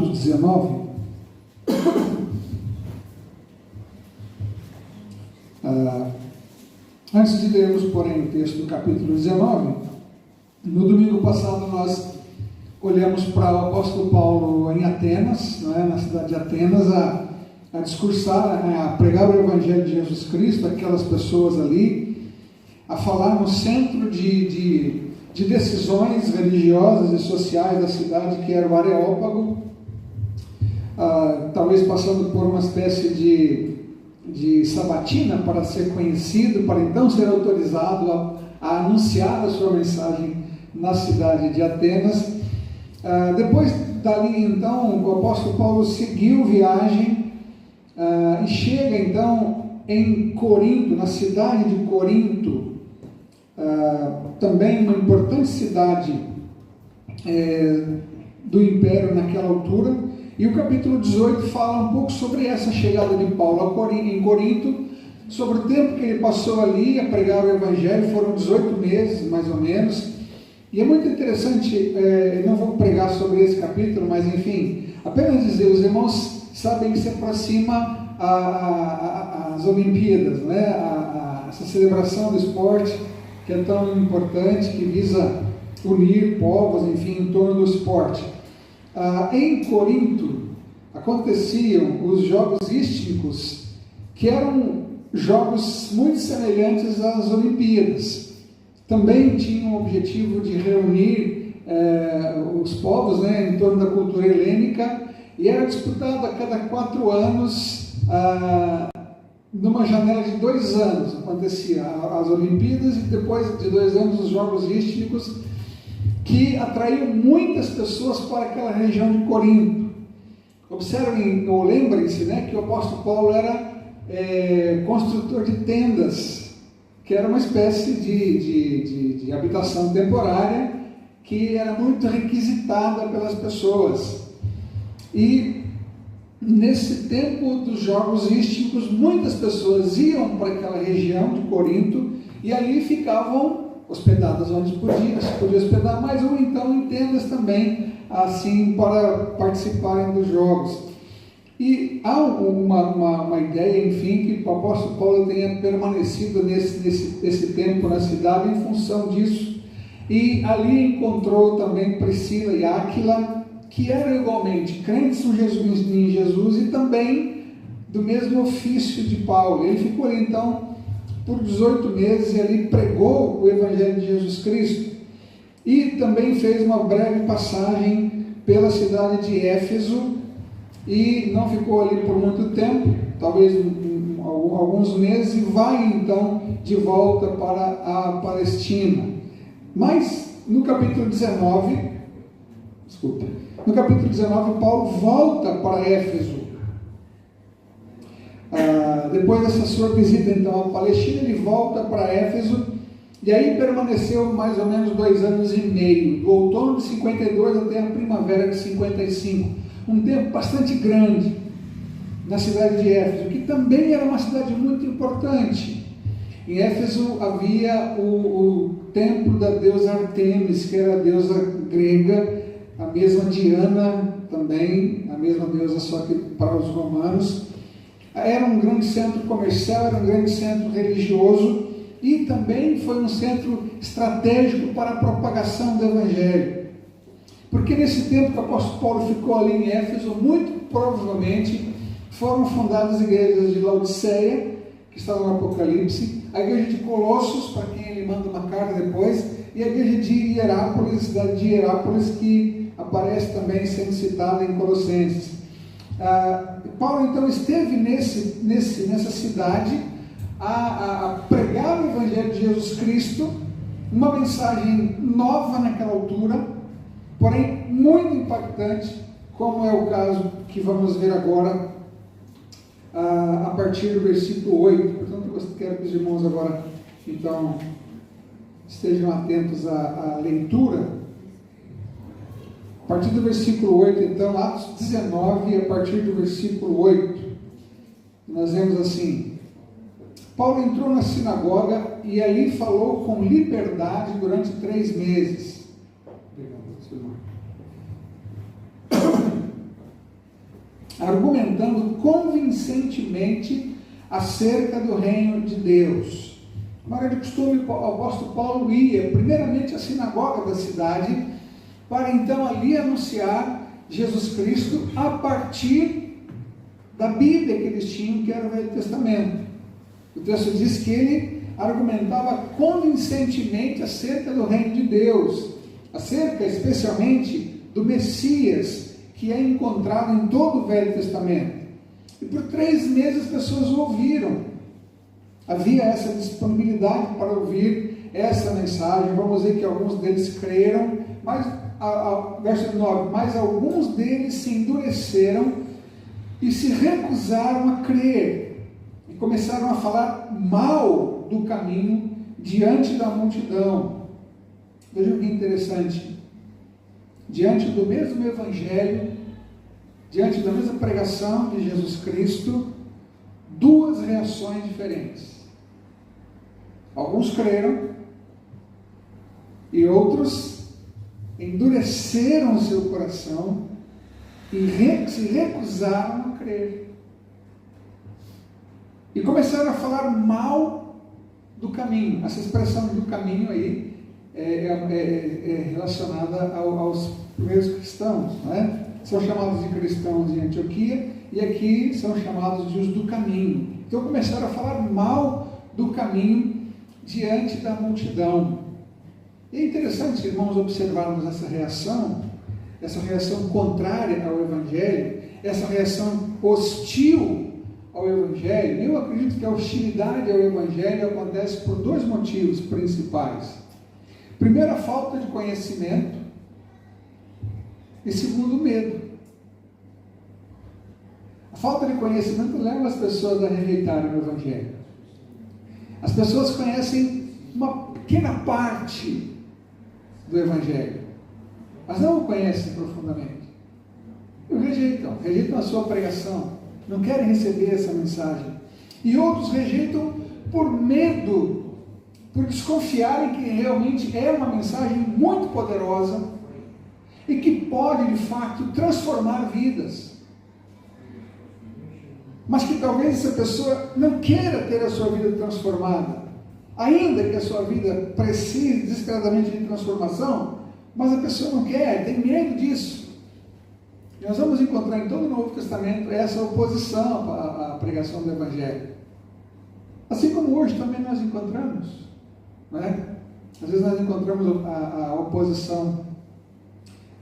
Atos 19. Antes de lermos, porém, o texto do capítulo 19, no domingo passado nós olhamos para o apóstolo Paulo em Atenas, na cidade de Atenas, a discursar, a pregar o Evangelho de Jesus Cristo, aquelas pessoas ali, a falar no centro de decisões religiosas e sociais da cidade, que era o Areópago, talvez passando por uma espécie de sabatina para ser conhecido, para então ser autorizado a anunciar a sua mensagem na cidade de Atenas. Depois dali, então, o apóstolo Paulo seguiu viagem e chega, então, em Corinto, na cidade de Corinto, também uma importante cidade do Império naquela altura, e o capítulo 18 fala um pouco sobre essa chegada de Paulo em Corinto, sobre o tempo que ele passou ali a pregar o Evangelho. Foram 18 meses, mais ou menos. E é muito interessante, não vou pregar sobre esse capítulo, mas enfim, apenas dizer, os irmãos sabem que se aproxima as Olimpíadas, essa celebração do esporte que é tão importante, que visa unir povos, enfim, em torno do esporte. Em Corinto aconteciam os Jogos Istmicos, que eram jogos muito semelhantes às Olimpíadas. Também tinham o objetivo de reunir os povos, em torno da cultura helênica, e era disputado a cada 4 anos, numa janela de 2 anos, acontecia as Olimpíadas, e depois de 2 anos os Jogos Istmicos, que atraiu muitas pessoas para aquela região de Corinto. Observem, ou lembrem-se, que o apóstolo Paulo era construtor de tendas, que era uma espécie de habitação temporária, que era muito requisitada pelas pessoas. E nesse tempo dos Jogos Istmicos, muitas pessoas iam para aquela região de Corinto e ali ficavam hospedadas onde se podia hospedar, mas ou então em tendas também, assim, para participarem dos jogos. E há uma ideia, enfim, que o apóstolo Paulo tenha permanecido nesse tempo na cidade em função disso. E ali encontrou também Priscila e Áquila, que eram igualmente crentes em Jesus e também do mesmo ofício de Paulo. Ele ficou ali, então, por 18 meses, e ali pregou o Evangelho de Jesus Cristo. E também fez uma breve passagem pela cidade de Éfeso, e não ficou ali por muito tempo, talvez alguns meses, e vai então de volta para a Palestina. Mas no capítulo 19, Paulo volta para Éfeso. Depois dessa sua visita então à Palestina, ele volta para Éfeso, e aí permaneceu mais ou menos 2 anos e meio, do outono de 52 até a primavera de 55, um tempo bastante grande na cidade de Éfeso, que também era uma cidade muito importante. Em Éfeso havia o templo da deusa Artemis, que era a deusa grega, a mesma Diana também, a mesma deusa, só que para os romanos. Era um grande centro comercial, era um grande centro religioso, e também foi um centro estratégico para a propagação do Evangelho. Porque nesse tempo que o apóstolo Paulo ficou ali em Éfeso, muito provavelmente foram fundadas igrejas de Laodiceia, que está no Apocalipse, a igreja de Colossos, para quem ele manda uma carta depois, e a igreja de Hierápolis, a cidade de Hierápolis, que aparece também sendo citada em Colossenses. Paulo então esteve nessa cidade a pregar o Evangelho de Jesus Cristo, uma mensagem nova naquela altura, porém muito impactante, como é o caso que vamos ver agora a partir do versículo 8. Portanto, eu quero que os irmãos agora então estejam atentos à leitura. A partir do versículo 8, então, Atos 19, a partir do versículo 8, nós vemos assim: Paulo entrou na sinagoga e ali falou com liberdade durante 3 meses. argumentando convincentemente acerca do reino de Deus. Como era de costume, o apóstolo Paulo ia primeiramente à sinagoga da cidade, para então ali anunciar Jesus Cristo a partir da Bíblia que eles tinham, que era o Velho Testamento. O texto diz que ele argumentava convincentemente acerca do reino de Deus, acerca especialmente do Messias, que é encontrado em todo o Velho Testamento. E por 3 meses as pessoas o ouviram. Havia essa disponibilidade para ouvir essa mensagem. Vamos ver que alguns deles creram, mas, verso 9, mas alguns deles se endureceram e se recusaram a crer, e começaram a falar mal do caminho diante da multidão. Vejam que interessante. Diante do mesmo Evangelho, diante da mesma pregação de Jesus Cristo, 2 reações diferentes. Alguns creram e outros endureceram o seu coração e se recusaram a crer. E começaram a falar mal do caminho. Essa expressão do caminho aí é relacionada aos primeiros cristãos, não é? São chamados de cristãos em Antioquia, e aqui são chamados de os do caminho. Então começaram a falar mal do caminho diante da multidão. E é interessante, irmãos, observarmos essa reação contrária ao Evangelho, essa reação hostil ao Evangelho. Eu acredito que a hostilidade ao Evangelho acontece por 2 motivos principais. Primeiro, a falta de conhecimento, e segundo, o medo. A falta de conhecimento leva as pessoas a rejeitarem o Evangelho. As pessoas conhecem uma pequena parte do Evangelho, mas não o conhecem profundamente. E rejeitam a sua pregação, não querem receber essa mensagem. E outros rejeitam por medo, por desconfiarem que realmente é uma mensagem muito poderosa e que pode, de fato, transformar vidas. Mas que talvez essa pessoa não queira ter a sua vida transformada, ainda que a sua vida precise desesperadamente de transformação, mas a pessoa não quer, tem medo disso. E nós vamos encontrar em todo o Novo Testamento essa oposição à pregação do Evangelho. Assim como hoje também nós encontramos, não é? Às vezes nós encontramos a oposição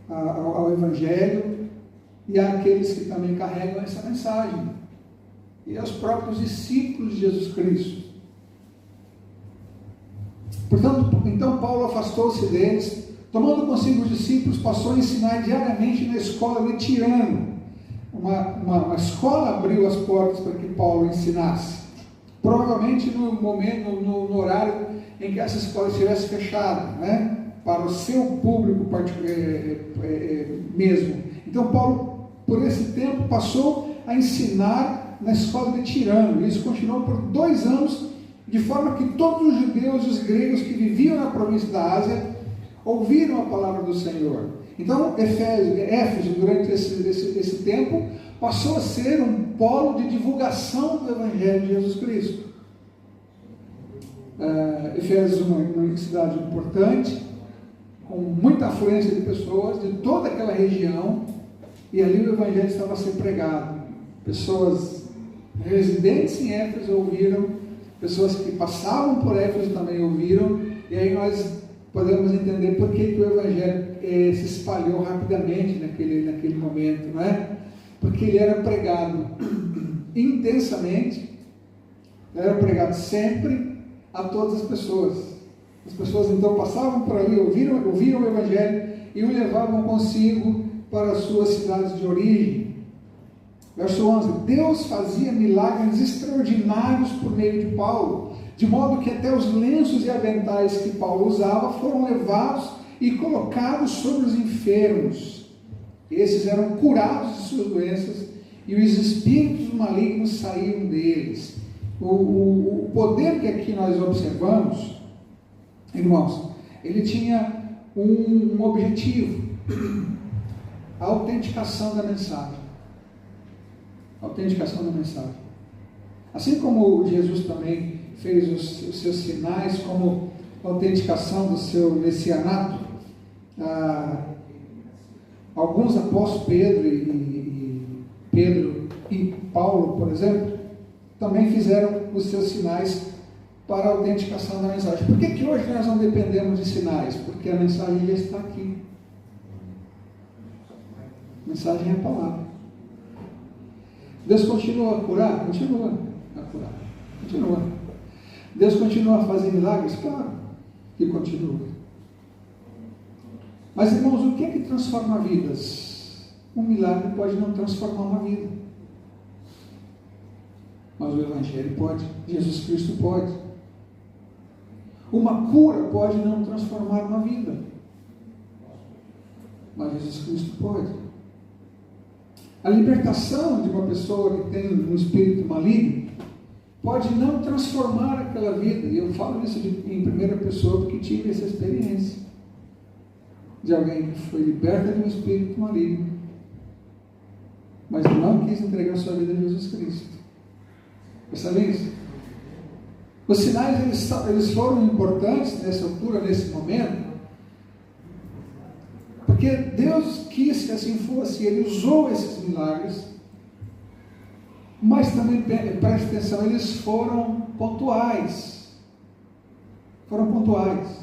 ao Evangelho, e há aqueles que também carregam essa mensagem, e aos próprios discípulos de Jesus Cristo. Portanto, então Paulo afastou-se deles, tomando consigo os discípulos, passou a ensinar diariamente na escola de Tirano. Uma escola abriu as portas para que Paulo ensinasse. Provavelmente no horário em que essa escola estivesse fechada, né? Para o seu público mesmo. Então Paulo, por esse tempo, passou a ensinar na escola de Tirano. Isso continuou por 2 anos, de forma que todos os judeus e os gregos que viviam na província da Ásia ouviram a palavra do Senhor. Então Éfeso, durante esse tempo, passou a ser um polo de divulgação do Evangelho de Jesus Cristo. Éfeso, uma cidade importante, com muita afluência de pessoas de toda aquela região, e ali o Evangelho estava a ser pregado. Pessoas residentes em Éfeso ouviram, pessoas que passavam por Éfeso também ouviram, e aí nós podemos entender por que o Evangelho se espalhou rapidamente naquele momento, não é? Porque ele era pregado intensamente, era pregado sempre a todas as pessoas. As pessoas então passavam por ali, ouviram o Evangelho e o levavam consigo para as suas cidades de origem. Verso 11: Deus fazia milagres extraordinários por meio de Paulo, de modo que até os lenços e aventais que Paulo usava foram levados e colocados sobre os enfermos. Esses eram curados de suas doenças e os espíritos malignos saíam deles. O poder que aqui nós observamos, irmãos, ele tinha um objetivo: a autenticação da mensagem. autenticação da mensagem. Assim como Jesus também fez os seus sinais como autenticação do seu messianato, alguns apóstolos, Pedro e Paulo, por exemplo, também fizeram os seus sinais para a autenticação da mensagem. Por que hoje nós não dependemos de sinais? Porque a mensagem já está aqui. A mensagem é a palavra. Deus continua a curar? Continua a curar. Continua. Deus continua a fazer milagres? Claro que continua. Mas, irmãos, o que é que transforma vidas? Um milagre pode não transformar uma vida. Mas o Evangelho pode. Jesus Cristo pode. Uma cura pode não transformar uma vida. Mas Jesus Cristo pode. A libertação de uma pessoa que tem um espírito maligno pode não transformar aquela vida. E eu falo isso em primeira pessoa porque tive essa experiência de alguém que foi liberta de um espírito maligno, mas não quis entregar sua vida a Jesus Cristo. Percebe isso? Os sinais eles foram importantes nessa altura, nesse momento, porque Deus quis que assim fosse. Ele usou esses milagres, mas também, preste atenção, eles foram pontuais. Foram pontuais.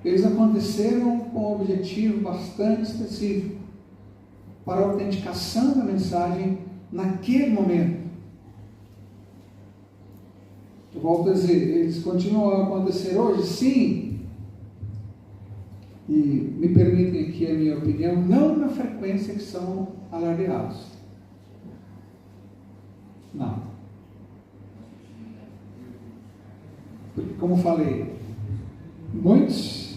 Eles aconteceram com um objetivo bastante específico, para a autenticação da mensagem naquele momento. Eu volto a dizer, eles continuam a acontecer hoje? Sim. E me permitem aqui a minha opinião, não na frequência que são alardeados. Não. Porque, como falei, muitos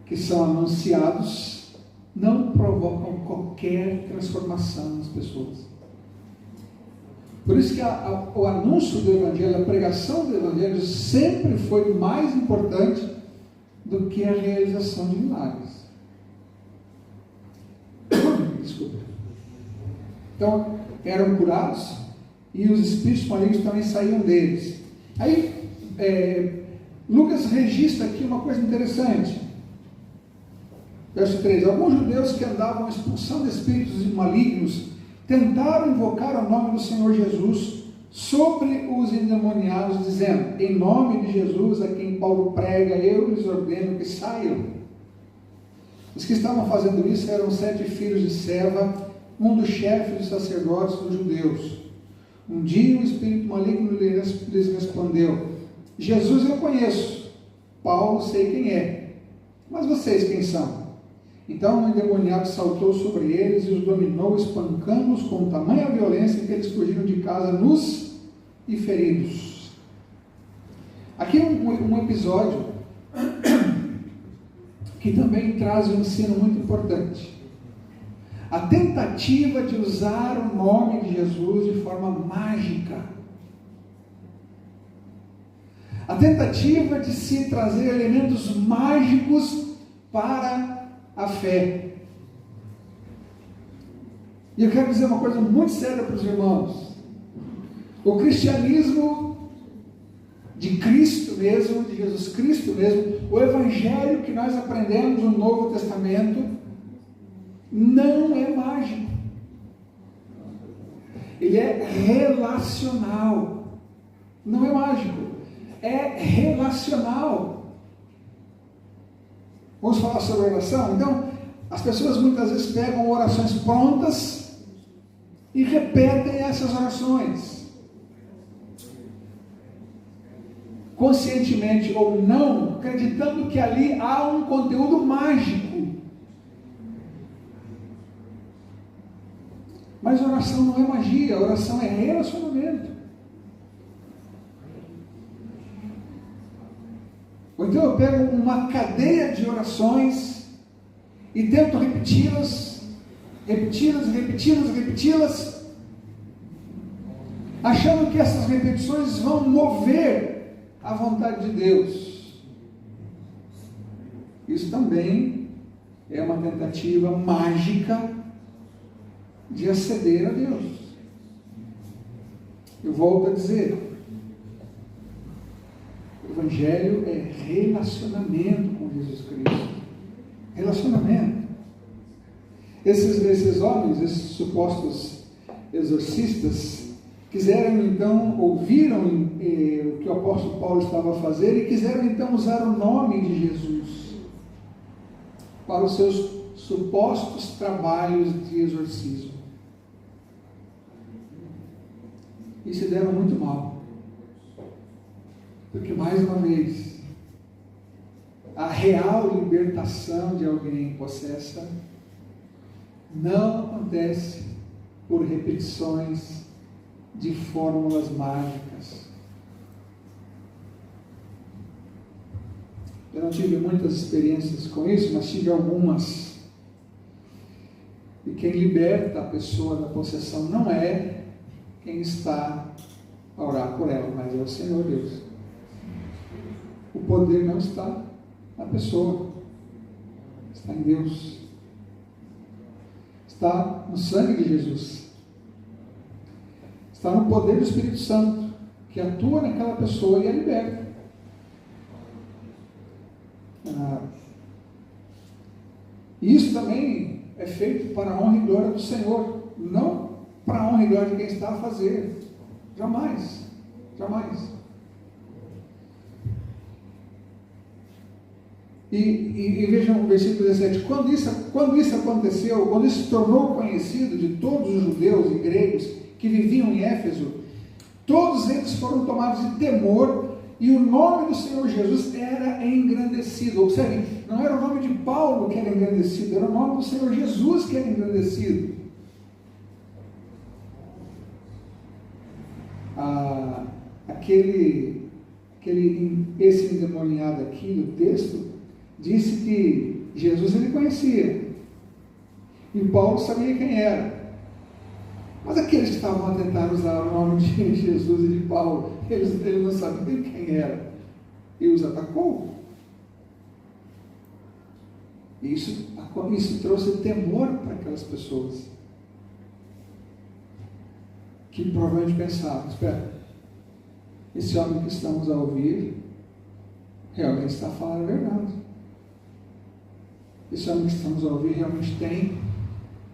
que são anunciados não provocam qualquer transformação nas pessoas. Por isso que o anúncio do Evangelho, a pregação do Evangelho sempre foi mais importante do que a realização de milagres. Desculpa. Então, eram curados e os espíritos malignos também saíam deles. Aí, Lucas registra aqui uma coisa interessante. Verso 3. Alguns judeus que andavam expulsando espíritos malignos tentaram invocar o nome do Senhor Jesus sobre os endemoniados, dizendo: em nome de Jesus, a quem Paulo prega, eu lhes ordeno que saiam. Os que estavam fazendo isso eram 7 filhos de Seva, um dos chefes dos sacerdotes dos judeus. Um dia o espírito maligno lhes respondeu: Jesus eu conheço, Paulo sei quem é, mas vocês quem são? Então o endemoniado saltou sobre eles e os dominou, espancando-os com tamanha violência que eles fugiram de casa nus e feridos. Aqui um episódio que também traz um ensino muito importante. A tentativa de usar o nome de Jesus de forma mágica. A tentativa de se trazer elementos mágicos para a fé. E eu quero dizer uma coisa muito séria para os irmãos. O cristianismo de Cristo mesmo, de Jesus Cristo mesmo, o Evangelho que nós aprendemos no Novo Testamento, não é mágico. Ele é relacional. Não é mágico. É relacional. Vamos falar sobre oração? Então, as pessoas muitas vezes pegam orações prontas e repetem essas orações. Conscientemente ou não, acreditando que ali há um conteúdo mágico. Mas oração não é magia, oração é relacionamento. Ou então eu pego uma cadeia de orações e tento repeti-las, achando que essas repetições vão mover a vontade de Deus. Isso também é uma tentativa mágica de aceder a Deus. Eu volto a dizer, o Evangelho é relacionamento com Jesus Cristo. Relacionamento. Esses homens, esses supostos exorcistas, quiseram então, ouviram o que o apóstolo Paulo estava a fazer e quiseram então usar o nome de Jesus para os seus supostos trabalhos de exorcismo. E se deram muito mal. Porque, mais uma vez, a real libertação de alguém possessa não acontece por repetições de fórmulas mágicas. Eu não tive muitas experiências com isso, mas tive algumas. E quem liberta a pessoa da possessão não é quem está a orar por ela, mas é o Senhor Deus. O poder não está na pessoa, está em Deus. Está no sangue de Jesus. Está no poder do Espírito Santo, que atua naquela pessoa e a liberta. Isso também é feito para a honra e glória do Senhor, não para a honra e glória de quem está a fazer. Jamais. Jamais. E vejam o versículo 17. Quando isso aconteceu, quando isso se tornou conhecido de todos os judeus e gregos que viviam em Éfeso, todos eles foram tomados de temor e o nome do Senhor Jesus era engrandecido. Observe, não era o nome de Paulo que era engrandecido, era o nome do Senhor Jesus que era engrandecido. Esse endemoniado aqui no texto disse que Jesus ele conhecia e Paulo sabia quem era, mas aqueles que estavam a tentar usar o nome de Jesus e de Paulo, eles não sabiam quem era e os atacou. Isso trouxe temor para aquelas pessoas que provavelmente pensavam: espera, esse homem que estamos a ouvir realmente está falando a verdade. Esse homem que estamos a ouvir realmente tem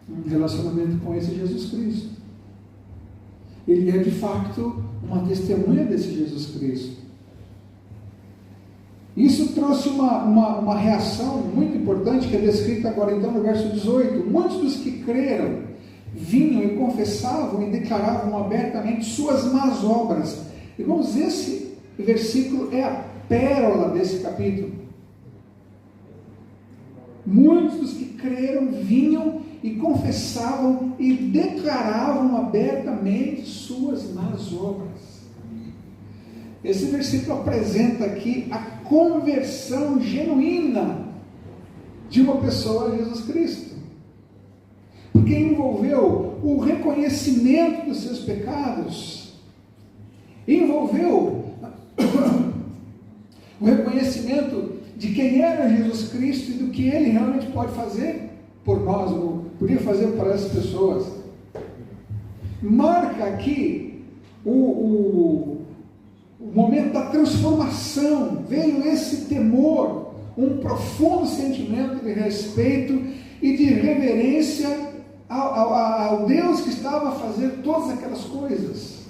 um relacionamento com esse Jesus Cristo. Ele é de facto uma testemunha desse Jesus Cristo. Isso trouxe uma reação muito importante, que é descrita agora então no verso 18. Muitos dos que creram vinham e confessavam e declaravam abertamente suas más obras. Irmãos, esse versículo é a pérola desse capítulo. Muitos dos que creram vinham e confessavam e declaravam abertamente suas más obras. Esse versículo apresenta aqui a conversão genuína de uma pessoa a Jesus Cristo, porque envolveu o reconhecimento dos seus pecados, envolveu o reconhecimento de quem era Jesus Cristo e do que Ele realmente pode fazer por nós, ou podia fazer para essas pessoas. Marca aqui o momento da transformação. Veio esse temor, um profundo sentimento de respeito e de reverência ao Deus que estava a fazer todas aquelas coisas.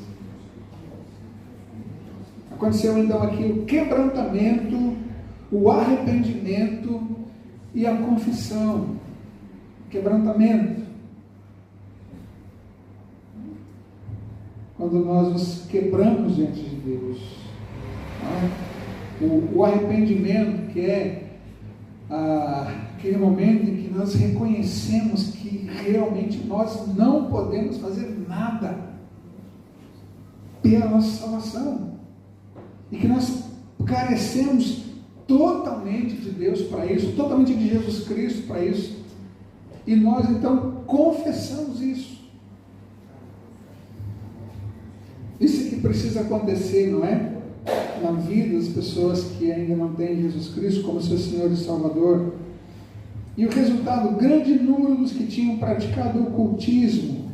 Aconteceu então aqui o quebrantamento, o arrependimento e a confissão. Quebrantamento. Quando nós nos quebramos diante de Deus. O arrependimento, que é aquele momento em que nós reconhecemos que realmente nós não podemos fazer nada pela nossa salvação. E que nós carecemos totalmente de Deus para isso, totalmente de Jesus Cristo para isso. E nós então confessamos isso. Isso que precisa acontecer, não é? Na vida das pessoas que ainda não têm Jesus Cristo como seu Senhor e Salvador. E o resultado, grande número dos que tinham praticado o ocultismo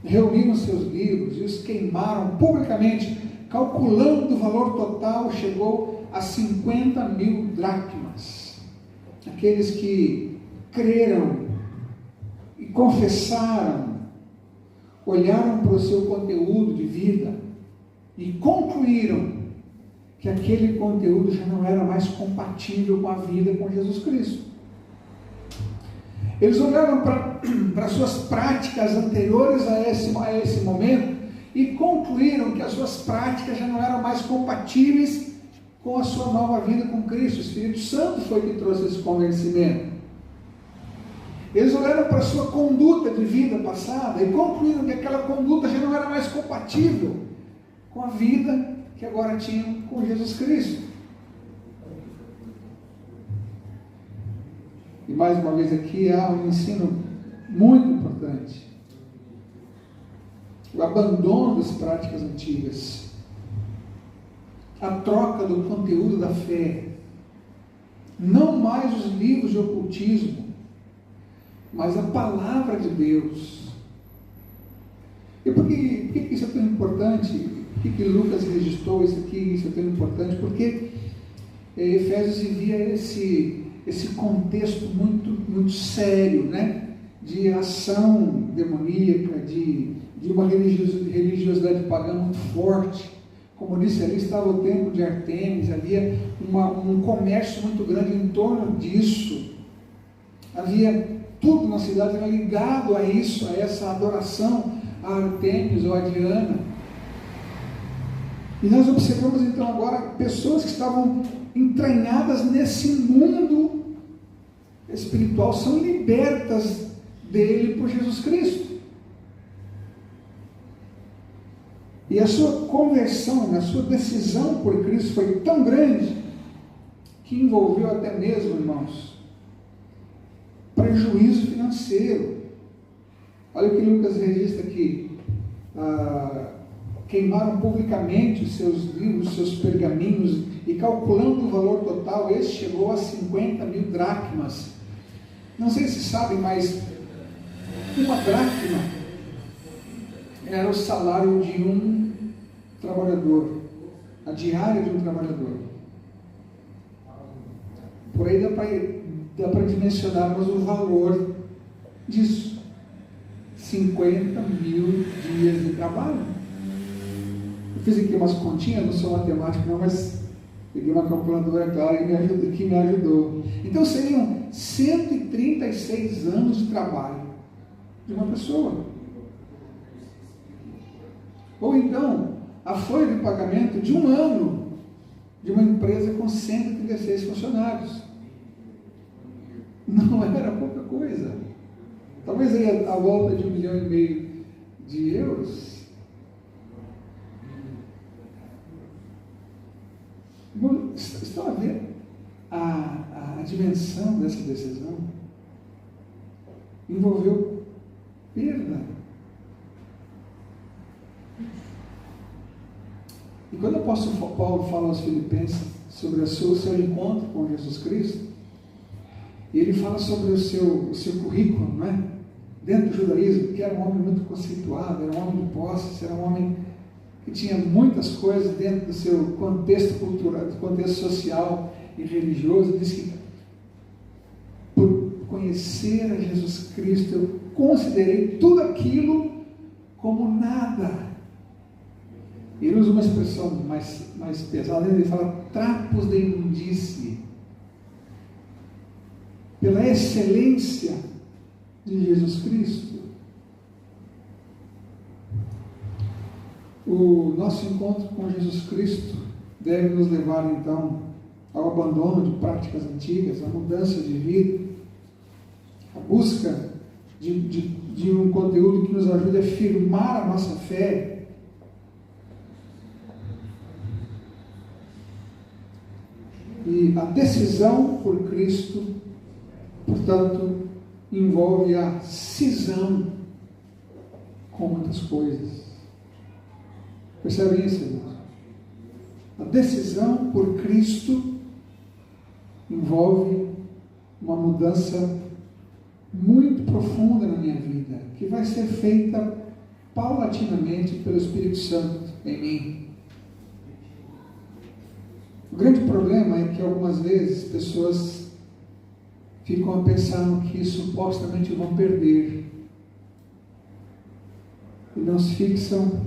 reuniram seus livros e os queimaram publicamente, calculando o valor total, chegou a 50.000 dracmas. Aqueles que creram e confessaram, olharam para o seu conteúdo de vida e concluíram que aquele conteúdo já não era mais compatível com a vida com Jesus Cristo. Eles olharam para suas práticas anteriores a esse momento e concluíram que as suas práticas já não eram mais compatíveis com a sua nova vida com Cristo. O Espírito Santo foi que trouxe esse convencimento. Eles olharam para a sua conduta de vida passada e concluíram que aquela conduta já não era mais compatível com a vida que agora tinham com Jesus Cristo. E mais uma vez aqui há um ensino muito importante. O abandono das práticas antigas. A troca do conteúdo da fé. Não mais os livros de ocultismo, mas a palavra de Deus. E por que isso é tão importante? Por que Lucas registrou isso aqui? Isso é tão importante? Porque Efésios envia esse contexto muito sério, né? De ação demoníaca, de uma religiosidade pagã muito forte. Como disse, ali estava o templo de Artemis, havia um comércio muito grande em torno disso. Havia tudo na cidade era ligado a isso, a essa adoração a Artemis ou a Diana. E nós observamos então agora pessoas que estavam entranhadas nesse mundo espiritual, são libertas dele por Jesus Cristo. E a sua conversão, a sua decisão por Cristo foi tão grande que envolveu até mesmo, irmãos, prejuízo financeiro. Olha o que Lucas registra aqui. Queimaram publicamente os seus livros, os seus pergaminhos, e calculando o valor total, esse chegou a 50.000 dracmas. Não sei se sabem, mas uma dracma era o salário de um trabalhador, a diária de um trabalhador. Por aí dá para dimensionarmos o valor disso. 50.000 dias de trabalho. Eu fiz aqui umas continhas, não sou matemático não, mas peguei uma calculadora, claro, que me ajudou. Então seriam 136 anos de trabalho de uma pessoa. Ou então, a folha de pagamento de um ano de uma empresa com 136 funcionários. Não era pouca coisa. Talvez aí a volta de 1,5 milhão de euros. Estão a ver a dimensão dessa decisão? Envolveu perda. E quando o apóstolo Paulo fala aos Filipenses sobre o seu encontro com Jesus Cristo, ele fala sobre o seu currículo, não é? Dentro do judaísmo, que era um homem muito conceituado, era um homem de posses, era um homem que tinha muitas coisas dentro do seu contexto cultural, do contexto social e religioso. Ele diz que por conhecer a Jesus Cristo, eu considerei tudo aquilo como nada. Ele usa uma expressão mais pesada, ele fala trapos de imundície. Pela excelência de Jesus Cristo. O nosso encontro com Jesus Cristo deve nos levar então ao abandono de práticas antigas, à mudança de vida, à busca de um conteúdo que nos ajude a firmar a nossa fé. E a decisão por Cristo, portanto, envolve a cisão com muitas coisas. Percebem isso, irmãos? A decisão por Cristo envolve uma mudança muito profunda na minha vida, que vai ser feita paulatinamente pelo Espírito Santo em mim. O grande problema é que algumas vezes pessoas ficam a pensar no que supostamente vão perder e não se fixam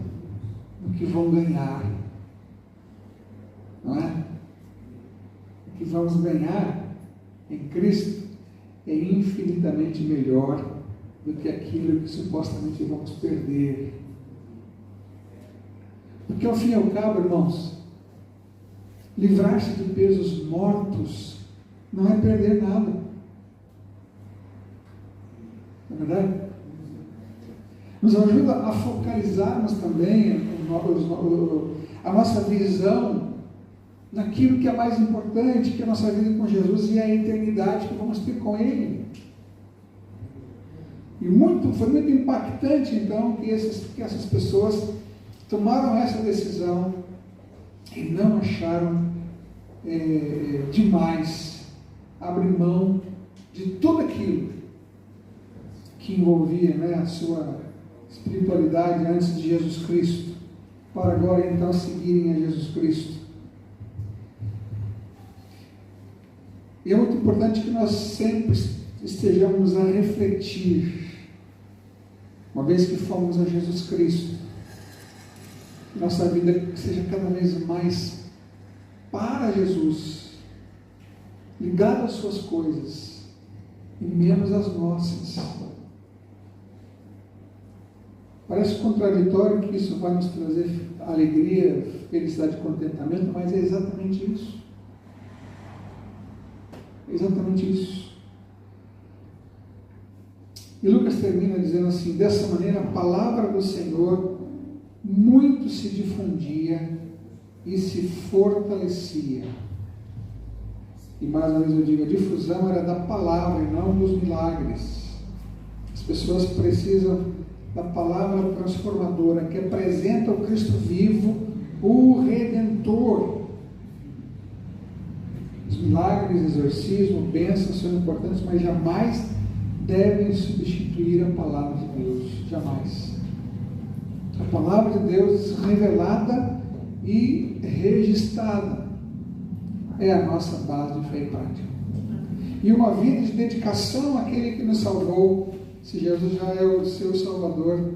no que vão ganhar, não é? O que vamos ganhar em Cristo é infinitamente melhor do que aquilo que supostamente vamos perder. Porque ao fim e ao cabo, irmãos, livrar-se de pesos mortos não é perder nada. Não é verdade? Nos ajuda a focalizarmos também a nossa visão naquilo que é mais importante, que é a nossa vida com Jesus e a eternidade que vamos ter com Ele. E foi muito impactante, então, que essas pessoas tomaram essa decisão e não acharam demais abrir mão de tudo aquilo que envolvia, né, a sua espiritualidade antes de Jesus Cristo, para agora então seguirem a Jesus Cristo. E é muito importante que nós sempre estejamos a refletir, uma vez que fomos a Jesus Cristo, que nossa vida seja cada vez mais para Jesus, ligada às suas coisas, e menos às nossas. Parece contraditório que isso vai nos trazer alegria, felicidade e contentamento, mas é exatamente isso. É exatamente isso. E Lucas termina dizendo assim: dessa maneira a palavra do Senhor muito se difundia e se fortalecia. E mais uma vez eu digo, a difusão era da palavra e não dos milagres. As pessoas precisam da palavra transformadora, que apresenta o Cristo vivo, o Redentor. Os milagres, exorcismo, bênçãos são importantes, mas jamais devem substituir a palavra de Deus. Jamais. A palavra de Deus revelada e registrada é a nossa base de fé e prática. E uma vida de dedicação àquele que nos salvou. Se Jesus já é o seu Salvador,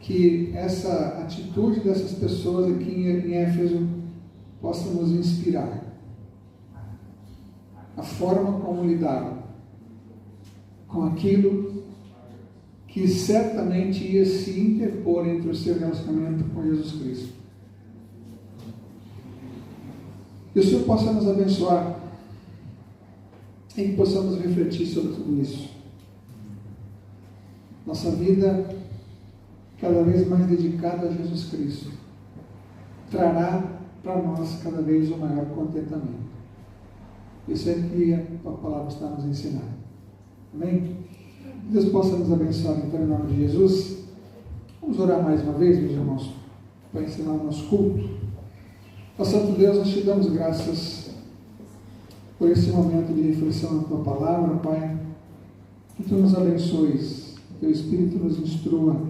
que essa atitude dessas pessoas aqui em Éfeso possa nos inspirar. A forma como lidaram com aquilo que certamente ia se interpor entre o seu relacionamento com Jesus Cristo. Que o Senhor possa nos abençoar e que possamos refletir sobre tudo isso. Nossa vida cada vez mais dedicada a Jesus Cristo trará para nós cada vez um maior contentamento. Isso é que a palavra está nos ensinando. Amém? Que Deus possa nos abençoar então em nome de Jesus. Vamos orar mais uma vez, meus irmãos, para ensinar o nosso culto. Ó Santo Deus, nós te damos graças por esse momento de reflexão na tua palavra, Pai. Que tu nos abençoes, que teu Espírito nos instrua,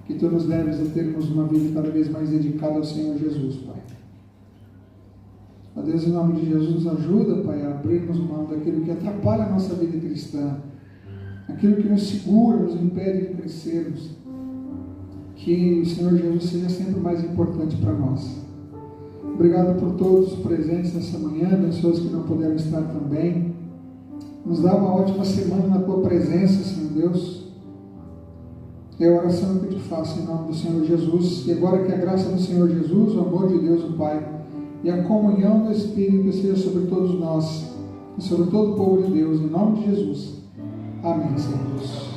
que tu nos leves a termos uma vida cada vez mais dedicada ao Senhor Jesus, Pai. Ó Deus, em nome de Jesus, nos ajuda, Pai, a abrirmos mão daquilo que atrapalha a nossa vida cristã, aquilo que nos segura, nos impede de crescermos. Que o Senhor Jesus seja sempre mais importante para nós. Obrigado por todos os presentes nessa manhã, pessoas que não puderam estar também. Nos dá uma ótima semana na tua presença, Senhor Deus. É a oração que eu te faço em nome do Senhor Jesus. E agora que a graça do Senhor Jesus, o amor de Deus, o Pai, e a comunhão do Espírito seja sobre todos nós e sobre todo o povo de Deus, em nome de Jesus. Amém, Senhor Deus.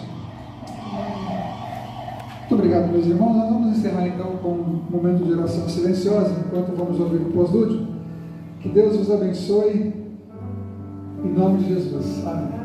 Muito obrigado, meus irmãos. Nós vamos encerrar então com um momento de oração silenciosa, enquanto vamos ouvir o pós-lúdio. Que Deus os abençoe, em nome de Jesus. Amém.